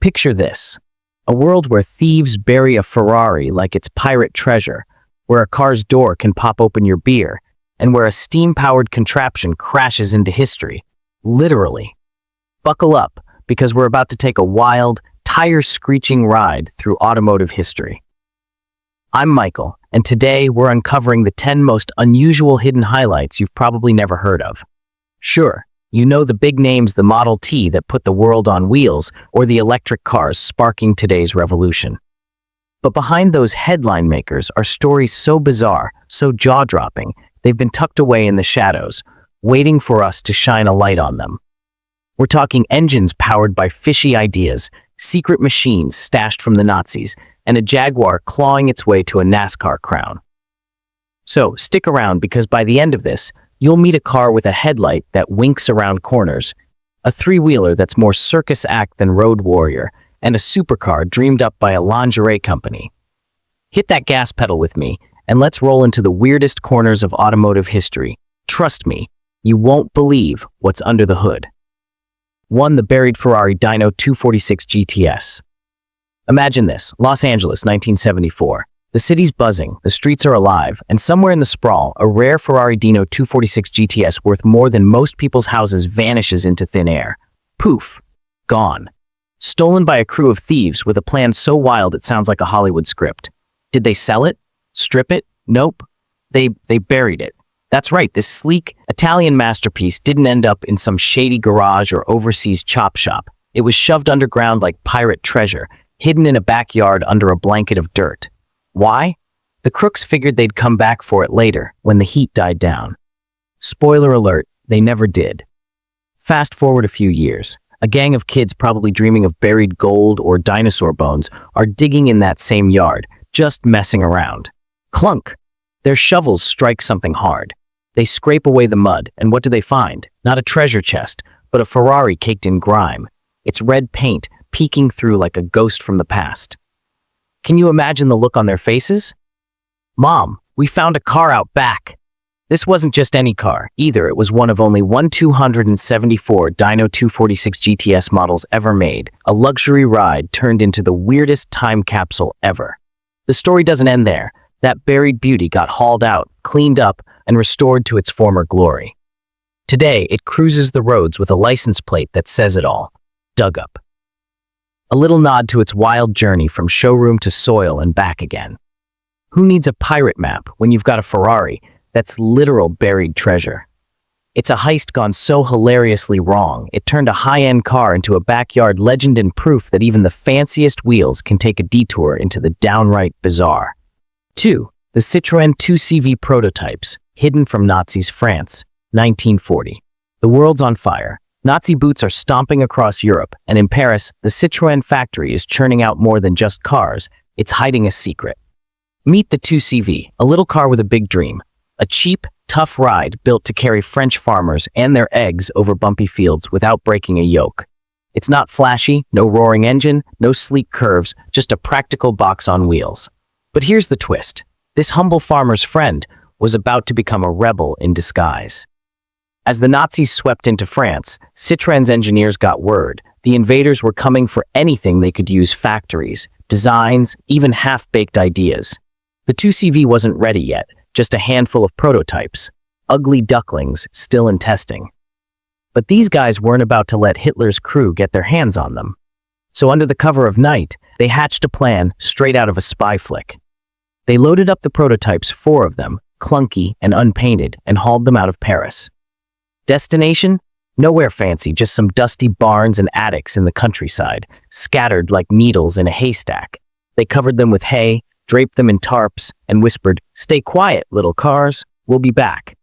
Picture this: a world where thieves bury a Ferrari like it's pirate treasure, where a car's door can pop open your beer, and where a steam-powered contraption crashes into history. Literally. Buckle up, because we're about to take a wild, tire-screeching ride through automotive history. I'm Michael, and today we're uncovering the 10 most unusual hidden highlights you've probably never heard of. Sure, you know the big names, the Model T that put the world on wheels, or the electric cars sparking today's revolution. But behind those headline makers are stories so bizarre, so jaw-dropping, they've been tucked away in the shadows, waiting for us to shine a light on them. We're talking engines powered by fishy ideas, secret machines stashed from the Nazis, and a Jaguar clawing its way to a NASCAR crown. So stick around, because by the end of this, you'll meet a car with a headlight that winks around corners, a three-wheeler that's more circus act than road warrior, and a supercar dreamed up by a lingerie company. Hit that gas pedal with me, and let's roll into the weirdest corners of automotive history. Trust me, you won't believe what's under the hood. 1. The buried Ferrari Dino 246 GTS. Imagine this: Los Angeles, 1974. The city's buzzing, the streets are alive, and somewhere in the sprawl, a rare Ferrari Dino 246 GTS worth more than most people's houses vanishes into thin air. Poof. Gone. Stolen by a crew of thieves with a plan so wild it sounds like a Hollywood script. Did they sell it? Strip it? Nope. They buried it. That's right, this sleek, Italian masterpiece didn't end up in some shady garage or overseas chop shop. It was shoved underground like pirate treasure, hidden in a backyard under a blanket of dirt. Why? The crooks figured they'd come back for it later, when the heat died down. Spoiler alert, they never did. Fast forward a few years. A gang of kids, probably dreaming of buried gold or dinosaur bones, are digging in that same yard, just messing around. Clunk! Their shovels strike something hard. They scrape away the mud, and what do they find? Not a treasure chest, but a Ferrari caked in grime. Its red paint peeking through like a ghost from the past. Can you imagine the look on their faces? Mom, we found a car out back. This wasn't just any car, either. It was one of only 274 Dino 246 GTS models ever made, a luxury ride turned into the weirdest time capsule ever. The story doesn't end there. That buried beauty got hauled out, cleaned up, and restored to its former glory. Today, it cruises the roads with a license plate that says it all: dug up. A little nod to its wild journey from showroom to soil and back again. Who needs a pirate map when you've got a Ferrari that's literal buried treasure? It's a heist gone so hilariously wrong, it turned a high-end car into a backyard legend, and proof that even the fanciest wheels can take a detour into the downright bizarre. 2. The Citroën 2CV prototypes, hidden from Nazis' France, 1940. The world's on fire. Nazi boots are stomping across Europe, and in Paris, the Citroën factory is churning out more than just cars, it's hiding a secret. Meet the 2CV, a little car with a big dream. A cheap, tough ride built to carry French farmers and their eggs over bumpy fields without breaking a yoke. It's not flashy, no roaring engine, no sleek curves, just a practical box on wheels. But here's the twist. This humble farmer's friend was about to become a rebel in disguise. As the Nazis swept into France, Citroën's engineers got word. The invaders were coming for anything they could use: factories, designs, even half-baked ideas. The 2CV wasn't ready yet, just a handful of prototypes, ugly ducklings still in testing. But these guys weren't about to let Hitler's crew get their hands on them. So under the cover of night, they hatched a plan straight out of a spy flick. They loaded up the prototypes, 4 of them, clunky and unpainted, and hauled them out of Paris. Destination? Nowhere fancy, just some dusty barns and attics in the countryside, scattered like needles in a haystack. They covered them with hay, draped them in tarps, and whispered, "Stay quiet, little cars, we'll be back."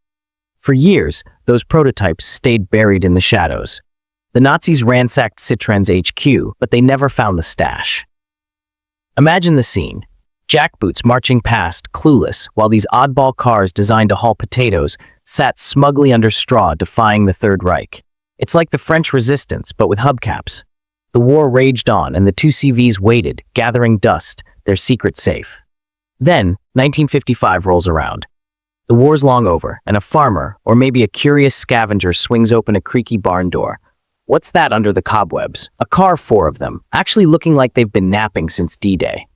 For years, those prototypes stayed buried in the shadows. The Nazis ransacked Citroën's HQ, but they never found the stash. Imagine the scene. Jackboots marching past, clueless, while these oddball cars designed to haul potatoes sat smugly under straw, defying the Third Reich. It's like the French resistance, but with hubcaps. The war raged on, and the 2CVs waited, gathering dust, their secret safe. Then, 1955 rolls around. The war's long over, and a farmer, or maybe a curious scavenger, swings open a creaky barn door. What's that under the cobwebs? A car, four of them, actually looking like they've been napping since D-Day.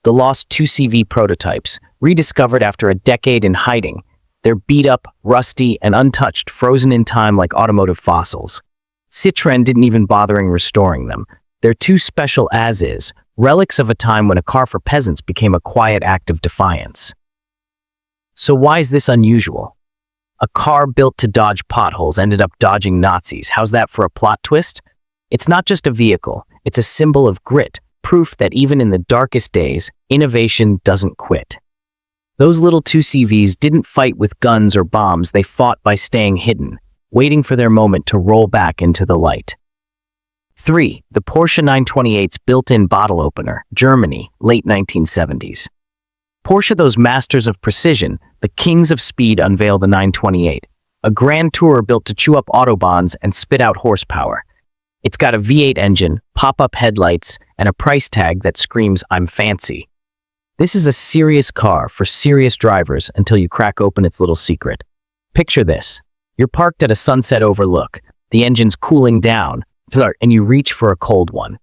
The lost 2CV prototypes, rediscovered after a decade in hiding. They're beat up, rusty, and untouched, frozen in time like automotive fossils. Citroën didn't even bothering restoring them. They're too special as is, relics of a time when a car for peasants became a quiet act of defiance. So why is this unusual? A car built to dodge potholes ended up dodging Nazis. How's that for a plot twist? It's not just a vehicle, it's a symbol of grit, proof that even in the darkest days, innovation doesn't quit. Those little 2CVs didn't fight with guns or bombs, they fought by staying hidden, waiting for their moment to roll back into the light. 3. The Porsche 928's built-in bottle opener, Germany, late 1970s. Porsche, those masters of precision, the kings of speed, unveil the 928, a grand tourer built to chew up autobahns and spit out horsepower. It's got a V8 engine, pop-up headlights, and a price tag that screams, "I'm fancy." This is a serious car for serious drivers until you crack open its little secret. Picture this. You're parked at a sunset overlook, the engine's cooling down, and you reach for a cold one.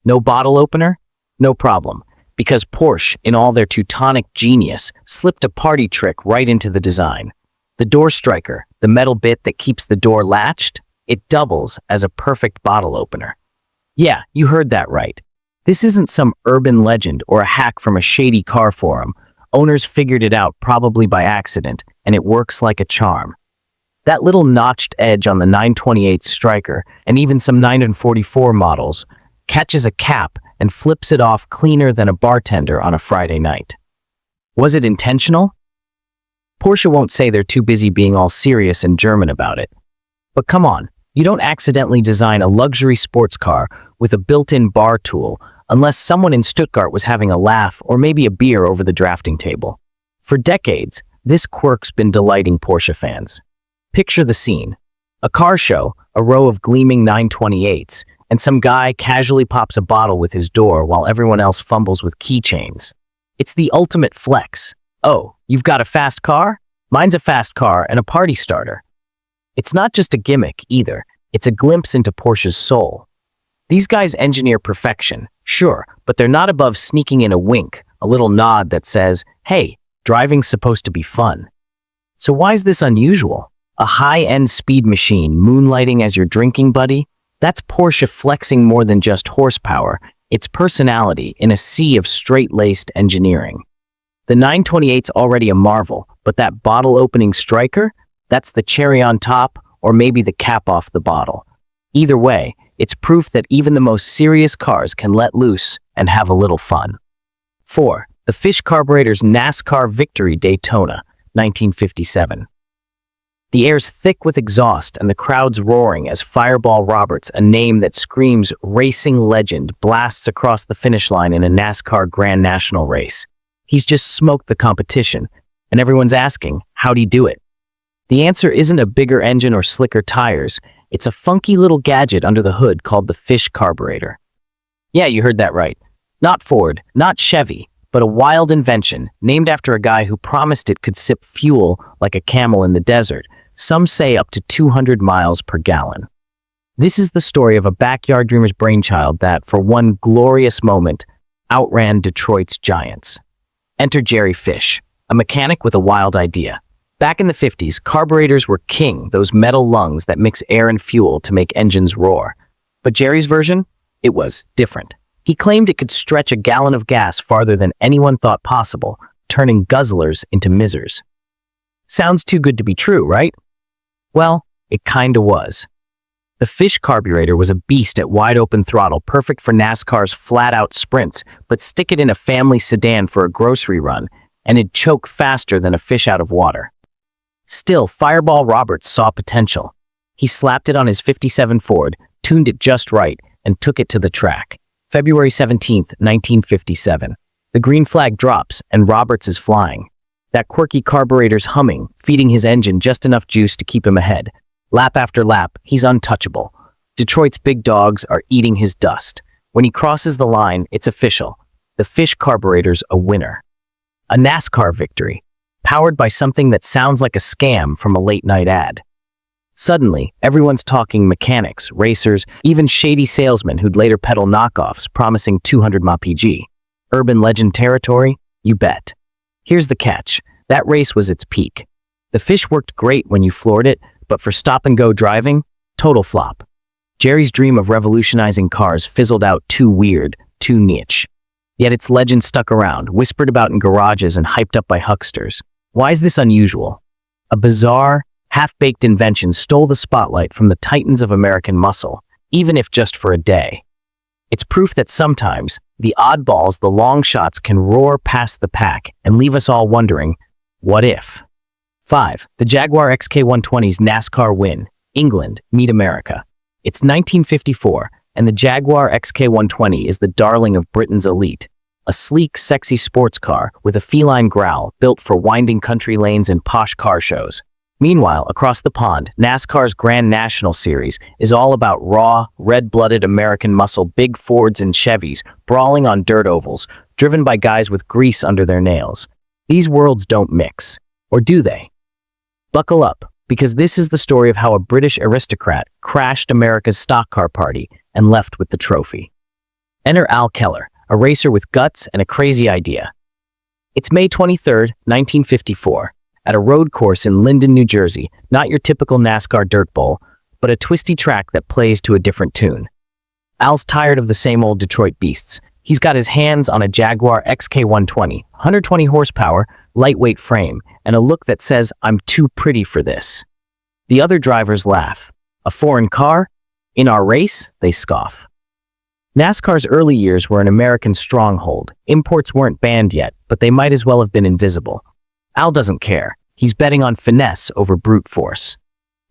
No bottle opener? No problem. Because Porsche, in all their Teutonic genius, slipped a party trick right into the design. The door striker, the metal bit that keeps the door latched, it doubles as a perfect bottle opener. Yeah, you heard that right. This isn't some urban legend or a hack from a shady car forum. Owners figured it out probably by accident, and it works like a charm. That little notched edge on the 928 striker, and even some 944 models, catches a cap and flips it off cleaner than a bartender on a Friday night. Was it intentional? Porsche won't say, they're too busy being all serious and German about it. But come on, you don't accidentally design a luxury sports car with a built-in bar tool unless someone in Stuttgart was having a laugh or maybe a beer over the drafting table. For decades, this quirk's been delighting Porsche fans. Picture the scene. A car show, a row of gleaming 928s, and some guy casually pops a bottle with his door while everyone else fumbles with keychains. It's the ultimate flex. Oh, you've got a fast car? Mine's a fast car and a party starter. It's not just a gimmick either, it's a glimpse into Porsche's soul. These guys engineer perfection, sure, but they're not above sneaking in a wink, a little nod that says, hey, driving's supposed to be fun. So why is this unusual? A high-end speed machine moonlighting as your drinking buddy? That's Porsche flexing more than just horsepower, it's personality in a sea of straight-laced engineering. The 928's already a marvel, but that bottle-opening striker? That's the cherry on top, or maybe the cap off the bottle. Either way, it's proof that even the most serious cars can let loose and have a little fun. 4. The Fish Carburetor's NASCAR Victory Daytona, 1957. The air's thick with exhaust and the crowd's roaring as Fireball Roberts, a name that screams racing legend, blasts across the finish line in a NASCAR Grand National race. He's just smoked the competition, and everyone's asking, how'd he do it? The answer isn't a bigger engine or slicker tires, it's a funky little gadget under the hood called the Fish Carburetor. Yeah, you heard that right. Not Ford, not Chevy, but a wild invention named after a guy who promised it could sip fuel like a camel in the desert, some say up to 200 miles per gallon. This is the story of a backyard dreamer's brainchild that, for one glorious moment, outran Detroit's giants. Enter Jerry Fish, a mechanic with a wild idea. Back in the 50s, carburetors were king, those metal lungs that mix air and fuel to make engines roar. But Jerry's version? It was different. He claimed it could stretch a gallon of gas farther than anyone thought possible, turning guzzlers into mizzers. Sounds too good to be true, right? Well, it kinda was. The Fish Carburetor was a beast at wide-open throttle, perfect for NASCAR's flat-out sprints, but stick it in a family sedan for a grocery run, and it'd choke faster than a fish out of water. Still, Fireball Roberts saw potential. He slapped it on his '57 Ford, tuned it just right, and took it to the track. February 17, 1957. The green flag drops, and Roberts is flying. That quirky carburetor's humming, feeding his engine just enough juice to keep him ahead. Lap after lap, he's untouchable. Detroit's big dogs are eating his dust. When he crosses the line, it's official. The Fish Carburetor's a winner. A NASCAR victory, powered by something that sounds like a scam from a late-night ad. Suddenly, everyone's talking mechanics, racers, even shady salesmen who'd later peddle knockoffs promising 200 mpg. Urban legend territory? You bet. Here's the catch. That race was its peak. The fish worked great when you floored it, but for stop-and-go driving, total flop. Jerry's dream of revolutionizing cars fizzled out too weird, too niche. Yet its legend stuck around, whispered about in garages and hyped up by hucksters. Why is this unusual? A bizarre, half-baked invention stole the spotlight from the titans of American muscle, even if just for a day. It's proof that sometimes, the oddballs, the long shots can roar past the pack and leave us all wondering, what if? 5. The Jaguar XK120's NASCAR win. England, meet America. It's 1954, and the Jaguar XK120 is the darling of Britain's elite. A sleek, sexy sports car with a feline growl built for winding country lanes and posh car shows. Meanwhile, across the pond, NASCAR's Grand National Series is all about raw, red-blooded American muscle, big Fords and Chevys, brawling on dirt ovals, driven by guys with grease under their nails. These worlds don't mix. Or do they? Buckle up, because this is the story of how a British aristocrat crashed America's stock car party and left with the trophy. Enter Al Keller, a racer with guts and a crazy idea. It's May 23, 1954. At a road course in Linden, New Jersey, not your typical NASCAR dirt bowl, but a twisty track that plays to a different tune. Al's tired of the same old Detroit beasts. He's got his hands on a Jaguar XK120, 120 horsepower, lightweight frame, and a look that says, "I'm too pretty for this." The other drivers laugh. A foreign car? In our race? They scoff. NASCAR's early years were an American stronghold. Imports weren't banned yet, but they might as well have been invisible. Al doesn't care. He's betting on finesse over brute force.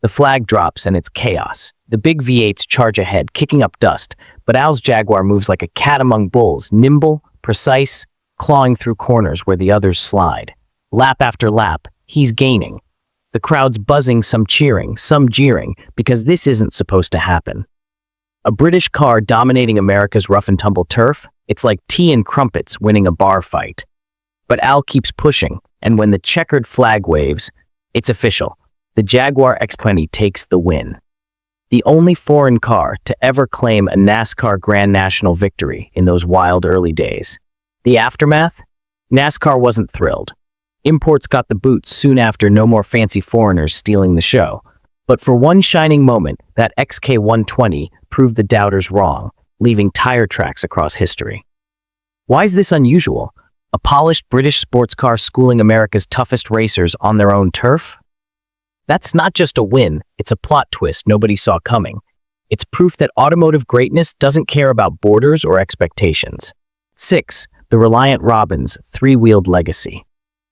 The flag drops and it's chaos. The big V8s charge ahead, kicking up dust, but Al's Jaguar moves like a cat among bulls, nimble, precise, clawing through corners where the others slide. Lap after lap, he's gaining. The crowd's buzzing, some cheering, some jeering, because this isn't supposed to happen. A British car dominating America's rough-and-tumble turf? It's like tea and crumpets winning a bar fight. But Al keeps pushing, and when the checkered flag waves, it's official. The Jaguar XK120 takes the win. The only foreign car to ever claim a NASCAR Grand National victory in those wild early days. The aftermath? NASCAR wasn't thrilled. Imports got the boot soon after, no more fancy foreigners stealing the show. But for one shining moment, that XK120 proved the doubters wrong, leaving tire tracks across history. Why is this unusual? A polished British sports car schooling America's toughest racers on their own turf? That's not just a win, it's a plot twist nobody saw coming. It's proof that automotive greatness doesn't care about borders or expectations. 6. The Reliant Robin's three-wheeled legacy.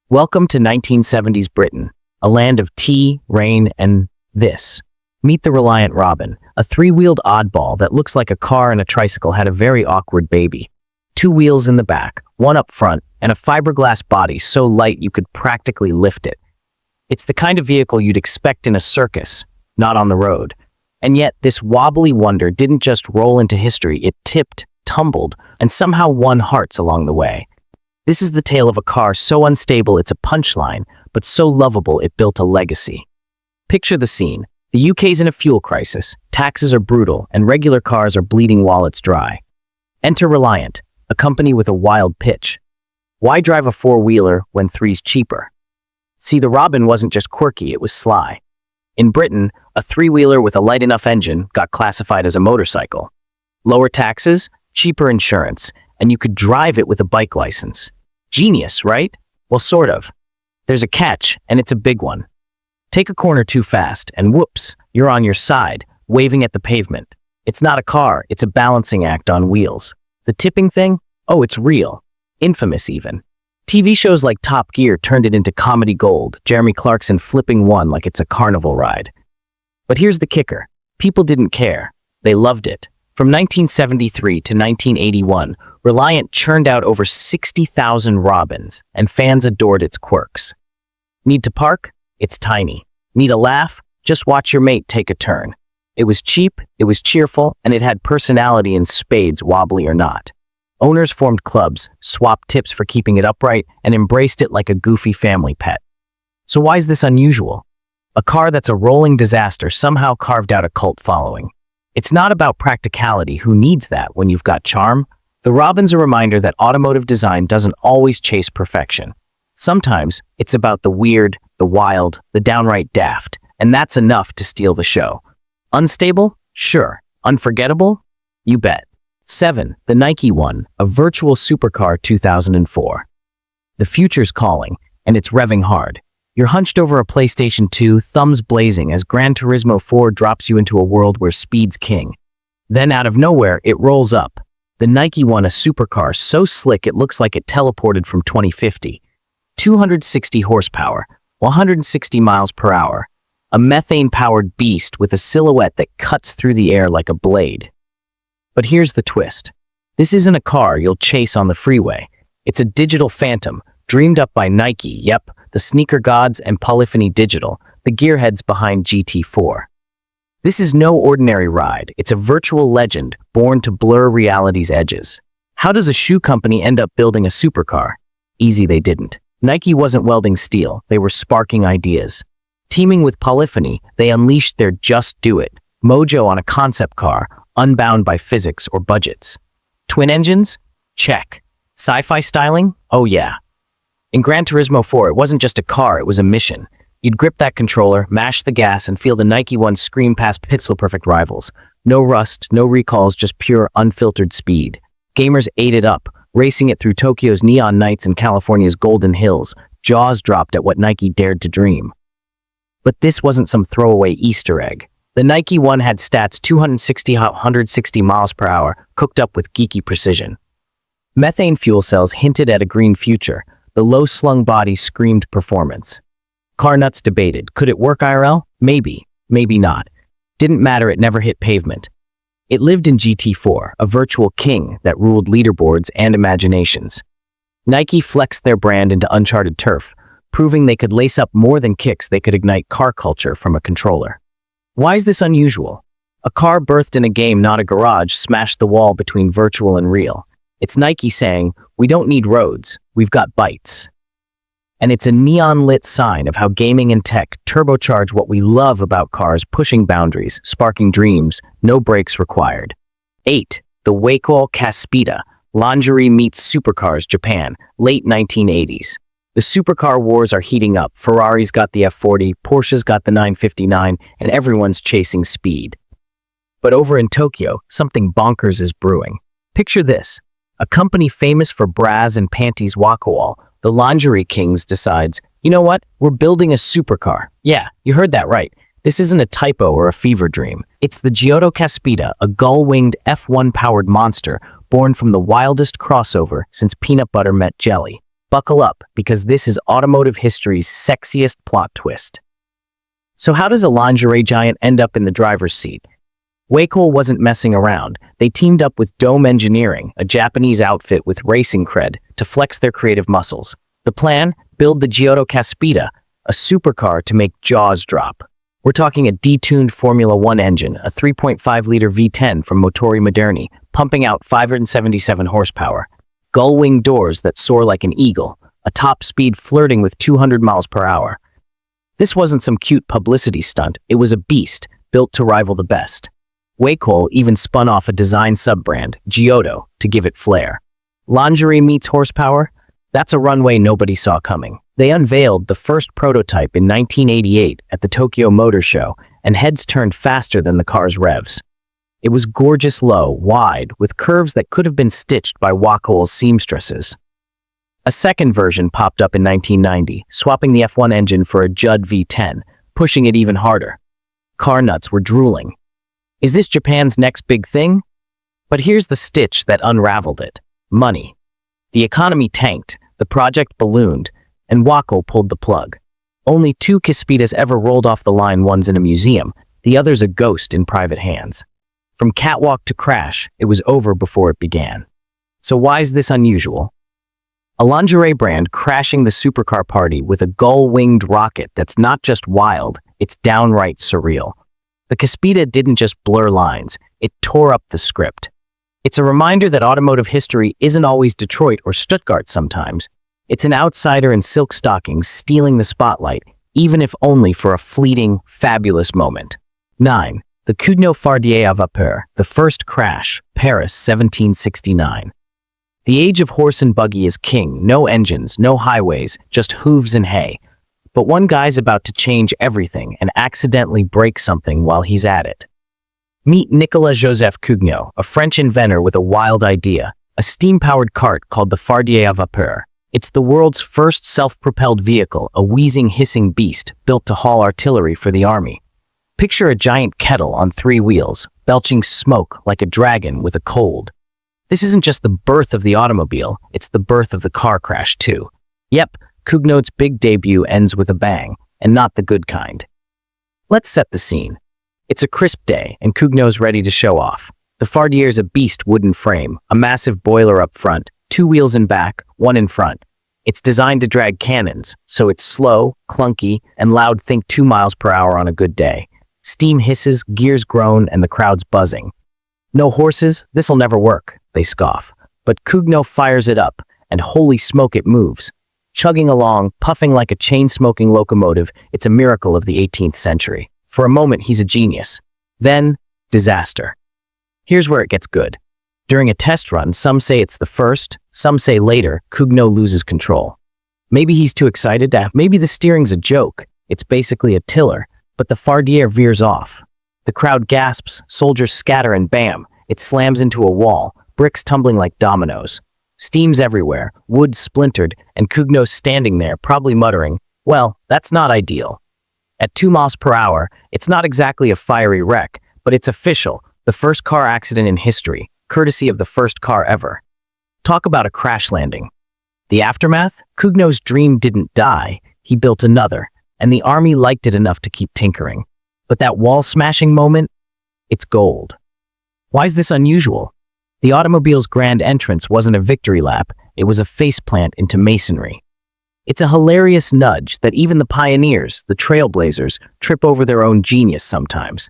Welcome to 1970s Britain, a land of tea, rain, and this. Meet the Reliant Robin, a three-wheeled oddball that looks like a car and a tricycle had a very awkward baby. 2 wheels in the back, 1 up front, and a fiberglass body so light you could practically lift it. It's the kind of vehicle you'd expect in a circus, not on the road. And yet, this wobbly wonder didn't just roll into history, it tipped, tumbled, and somehow won hearts along the way. This is the tale of a car so unstable it's a punchline, but so lovable it built a legacy. Picture the scene. The UK's in a fuel crisis, taxes are brutal, and regular cars are bleeding wallets dry. Enter Reliant, a company with a wild pitch. Why drive a four-wheeler when three's cheaper? See, the Robin wasn't just quirky, it was sly. In Britain, a three-wheeler with a light enough engine got classified as a motorcycle. Lower taxes, cheaper insurance, and you could drive it with a bike license. Genius, right? Well, sort of. There's a catch, and it's a big one. Take a corner too fast, and whoops, you're on your side, waving at the pavement. It's not a car, it's a balancing act on wheels. The tipping thing? Oh, it's real. Infamous even. TV shows like Top Gear turned it into comedy gold, Jeremy Clarkson flipping one like it's a carnival ride. But here's the kicker. People didn't care. They loved it. From 1973 to 1981, Reliant churned out over 60,000 Robins, and fans adored its quirks. Need to park? It's tiny. Need a laugh? Just watch your mate take a turn. It was cheap, it was cheerful, and it had personality in spades, wobbly or not. Owners formed clubs, swapped tips for keeping it upright, and embraced it like a goofy family pet. So why is this unusual? A car that's a rolling disaster somehow carved out a cult following. It's not about practicality. Who needs that when you've got charm? The Robin's a reminder that automotive design doesn't always chase perfection. Sometimes it's about the weird, the wild, the downright daft, and that's enough to steal the show. Unstable? Sure. Unforgettable? You bet. 7. The Nike One, a virtual supercar 2004. The future's calling, and it's revving hard. You're hunched over a PlayStation 2, thumbs blazing as Gran Turismo 4 drops you into a world where speed's king. Then out of nowhere, it rolls up. The Nike One, a supercar so slick it looks like it teleported from 2050. 260 horsepower, 160 miles per hour. A methane-powered beast with a silhouette that cuts through the air like a blade. But here's the twist. This isn't a car you'll chase on the freeway. It's a digital phantom, dreamed up by Nike, yep, the sneaker gods and Polyphony Digital, the gearheads behind GT4. This is no ordinary ride. It's a virtual legend born to blur reality's edges. How does a shoe company end up building a supercar? Easy they didn't. Nike wasn't welding steel, they were sparking ideas. Teaming with Polyphony, they unleashed their just do it mojo on a concept car, unbound by physics or budgets. Twin engines? Check. Sci-fi styling? Oh yeah. In Gran Turismo 4, it wasn't just a car, it was a mission. You'd grip that controller, mash the gas, and feel the Nike One scream past pixel-perfect rivals. No rust, no recalls, just pure, unfiltered speed. Gamers ate it up, racing it through Tokyo's neon nights and California's golden hills, jaws dropped at what Nike dared to dream. But this wasn't some throwaway Easter egg. The Nike One had stats 160 miles per hour, cooked up with geeky precision. Methane fuel cells hinted at a green future. The low-slung body screamed performance. Car nuts debated. Could it work IRL? Maybe. Maybe not. Didn't matter, it never hit pavement. It lived in GT4, a virtual king that ruled leaderboards and imaginations. Nike flexed their brand into uncharted turf, proving they could lace up more than kicks, they could ignite car culture from a controller. Why is this unusual? A car birthed in a game, not a garage, smashed the wall between virtual and real. It's Nike saying, we don't need roads, we've got bytes. And it's a neon-lit sign of how gaming and tech turbocharge what we love about cars, pushing boundaries, sparking dreams, no brakes required. 8. The Wacoal Caspita, lingerie meets supercars, Japan, late 1980s. The supercar wars are heating up. Ferrari's got the F40, Porsche's got the 959, and everyone's chasing speed. But over in Tokyo, something bonkers is brewing. Picture this. A company famous for bras and panties, Wacoal, the lingerie kings, decides, you know what? We're building a supercar. Yeah, you heard that right. This isn't a typo or a fever dream. It's the Jiotto Caspita, a gull-winged F1-powered monster born from the wildest crossover since peanut butter met jelly. Buckle up, because this is automotive history's sexiest plot twist. So how does a lingerie giant end up in the driver's seat? Wacoal wasn't messing around. They teamed up with Dome Engineering, a Japanese outfit with racing cred, to flex their creative muscles. The plan? Build the Jiotto Caspita, a supercar to make jaws drop. We're talking a detuned Formula 1 engine, a 3.5-liter V10 from Motori Moderni, pumping out 577 horsepower. Gull-wing doors that soar like an eagle, a top speed flirting with 200 miles per hour. This wasn't some cute publicity stunt, it was a beast, built to rival the best. Wacoal even spun off a design sub-brand, Jiotto, to give it flair. Lingerie meets horsepower? That's a runway nobody saw coming. They unveiled the first prototype in 1988 at the Tokyo Motor Show, and heads turned faster than the car's revs. It was gorgeous low, wide, with curves that could have been stitched by Wacoal's seamstresses. A second version popped up in 1990, swapping the F1 engine for a Judd V10, pushing it even harder. Car nuts were drooling. Is this Japan's next big thing? But here's the stitch that unraveled it. Money. The economy tanked, the project ballooned, and Wacoal pulled the plug. Only 2 Caspitas ever rolled off the line, one's in a museum, the other's a ghost in private hands. From catwalk to crash, it was over before it began. So why is this unusual? A lingerie brand crashing the supercar party with a gull-winged rocket that's not just wild, it's downright surreal. The Caspita didn't just blur lines, it tore up the script. It's a reminder that automotive history isn't always Detroit or Stuttgart sometimes. It's an outsider in silk stockings stealing the spotlight, even if only for a fleeting, fabulous moment. 9. The Cugnot Fardier à Vapeur, the first crash, Paris, 1769. The age of horse and buggy is king, no engines, no highways, just hooves and hay. But one guy's about to change everything and accidentally break something while he's at it. Meet Nicolas-Joseph Cugnot, a French inventor with a wild idea, a steam-powered cart called the Fardier à Vapeur. It's the world's first self-propelled vehicle, a wheezing, hissing beast built to haul artillery for the army. Picture a giant kettle on 3 wheels, belching smoke like a dragon with a cold. This isn't just the birth of the automobile, it's the birth of the car crash too. Yep, Cugnot's big debut ends with a bang, and not the good kind. Let's set the scene. It's a crisp day, and Cugnot's ready to show off. The Fardier's a beast wooden frame, a massive boiler up front, 2 wheels in back, 1 in front. It's designed to drag cannons, so it's slow, clunky, and loud. Think 2 miles per hour on a good day. Steam hisses, gears groan, and the crowd's buzzing. No horses? This'll never work, they scoff. But Cugnot fires it up, and holy smoke, it moves. Chugging along, puffing like a chain-smoking locomotive, it's a miracle of the 18th century. For a moment, he's a genius. Then, disaster. Here's where it gets good. During a test run, some say it's the first, some say later, Cugnot loses control. Maybe he's too excited maybe the steering's a joke. It's basically a tiller, but the Fardier veers off. The crowd gasps, soldiers scatter, and bam, it slams into a wall, bricks tumbling like dominoes. Steam's everywhere, wood splintered, and Cugnot's standing there, probably muttering, well, that's not ideal. At 2 miles per hour, it's not exactly a fiery wreck, but it's official, the first car accident in history, courtesy of the first car ever. Talk about a crash landing. The aftermath? Cugnot's dream didn't die, he built another, and the army liked it enough to keep tinkering. But that wall-smashing moment? It's gold. Why is this unusual? The automobile's grand entrance wasn't a victory lap, it was a faceplant into masonry. It's a hilarious nudge that even the pioneers, the trailblazers, trip over their own genius sometimes.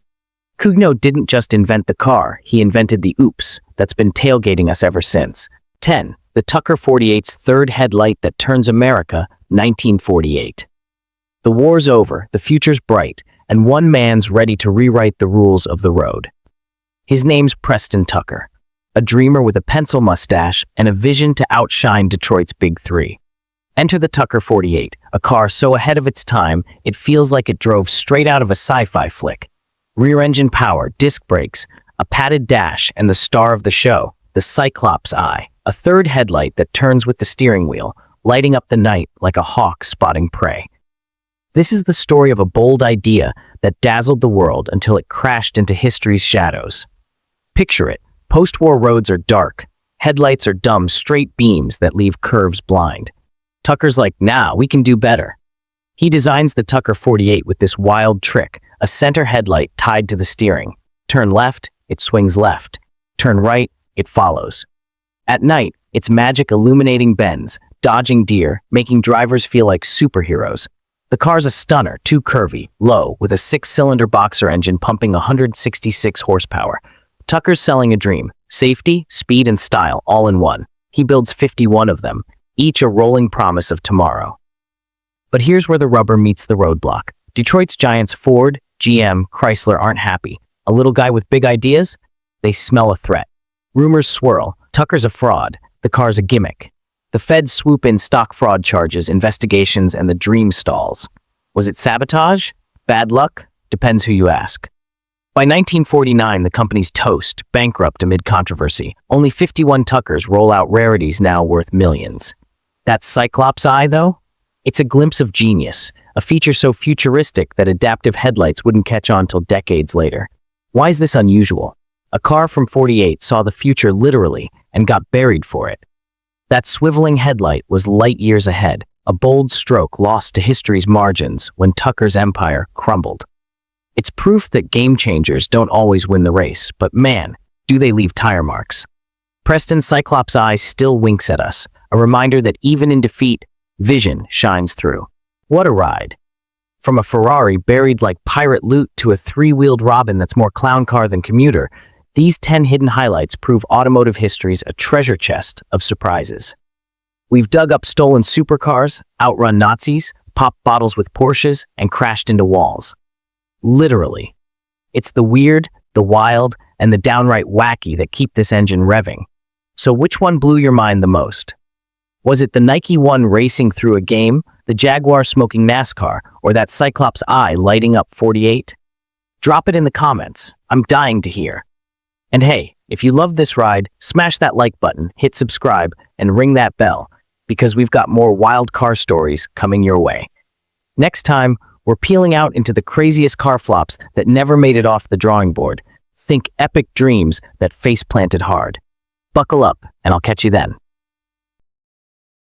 Cugnot didn't just invent the car, he invented the oops that's been tailgating us ever since. 10. The Tucker 48's third headlight that turns America, 1948. The war's over, the future's bright, and one man's ready to rewrite the rules of the road. His name's Preston Tucker, a dreamer with a pencil mustache and a vision to outshine Detroit's Big Three. Enter the Tucker 48, a car so ahead of its time, it feels like it drove straight out of a sci-fi flick. Rear-engine power, disc brakes, a padded dash, and the star of the show, the Cyclops Eye, a third headlight that turns with the steering wheel, lighting up the night like a hawk spotting prey. This is the story of a bold idea that dazzled the world until it crashed into history's shadows. Picture it. Post-war roads are dark. Headlights are dumb, straight beams that leave curves blind. Tucker's like, nah, we can do better. He designs the Tucker 48 with this wild trick, a center headlight tied to the steering. Turn left, it swings left. Turn right, it follows. At night, its magic illuminating bends, dodging deer, making drivers feel like superheroes. The car's a stunner, too curvy, low, with a 6-cylinder boxer engine pumping 166 horsepower. Tucker's selling a dream, safety, speed, and style all in one. He builds 51 of them, each a rolling promise of tomorrow. But here's where the rubber meets the roadblock. Detroit's giants Ford, GM, Chrysler aren't happy. A little guy with big ideas? They smell a threat. Rumors swirl. Tucker's a fraud. The car's a gimmick. The feds swoop in stock fraud charges, investigations, and the dream stalls. Was it sabotage? Bad luck? Depends who you ask. By 1949, the company's toast, bankrupt amid controversy. Only 51 Tuckers roll out rarities now worth millions. That Cyclops Eye, though? It's a glimpse of genius, a feature so futuristic that adaptive headlights wouldn't catch on till decades later. Why is this unusual? A car from 48 saw the future literally and got buried for it. That swiveling headlight was light years ahead, a bold stroke lost to history's margins when Tucker's empire crumbled. It's proof that game changers don't always win the race, but man, do they leave tire marks. Preston's Cyclops Eye still winks at us, a reminder that even in defeat, vision shines through. What a ride. From a Ferrari buried like pirate loot to a 3-wheeled Robin that's more clown car than commuter, these 10 hidden highlights prove automotive history's a treasure chest of surprises. We've dug up stolen supercars, outrun Nazis, popped bottles with Porsches, and crashed into walls. Literally. It's the weird, the wild, and the downright wacky that keep this engine revving. So which one blew your mind the most? Was it the Nike one racing through a game, the Jaguar smoking NASCAR, or that Cyclops Eye lighting up 48? Drop it in the comments. I'm dying to hear. And hey, if you love this ride, smash that like button, hit subscribe, and ring that bell, because we've got more wild car stories coming your way. Next time, we're peeling out into the craziest car flops that never made it off the drawing board. Think epic dreams that face-planted hard. Buckle up, and I'll catch you then.